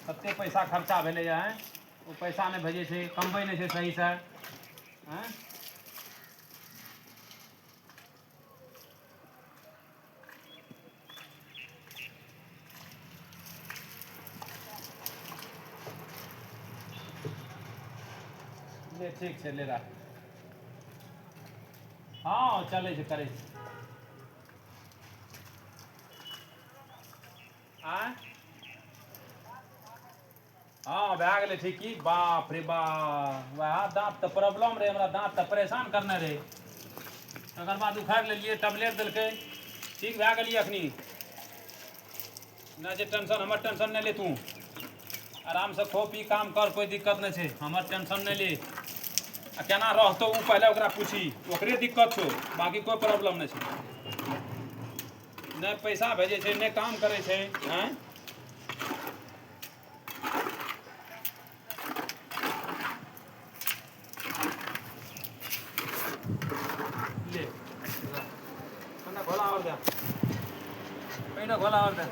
कते पैसा खर्चा भेलै हैं वो पैसा नहीं भेजे छे कमबै नहीं छे सही से हैं ले ठीक छे ले रहा हाँ चले छे करे छे आय हाँ भए गेलै ठीक की बाप रे बाप वएह दाँत तऽ प्रॉब्लम रहे हमरा दाँत तऽ परेशान करने रहे तकर बाद उखाड़ि लेलियै टैबलेट देलकै ठीक भए गेलियै एखनी नहि छै टेंशन हमर टेंशन नहीं ले तू आराम से खो पी काम कर कोई दिक्कत नहीं छै हमर टेंशन नहीं ले आ केना रहतौ उ पहले ओकरा पूछी ओकरे दिक्कत छौ बाकी कोई प्रॉब्लम नहीं छै नहीं पैसा भेजे छै नहीं काम करे छै हैं ले घोला और दे घोला और दे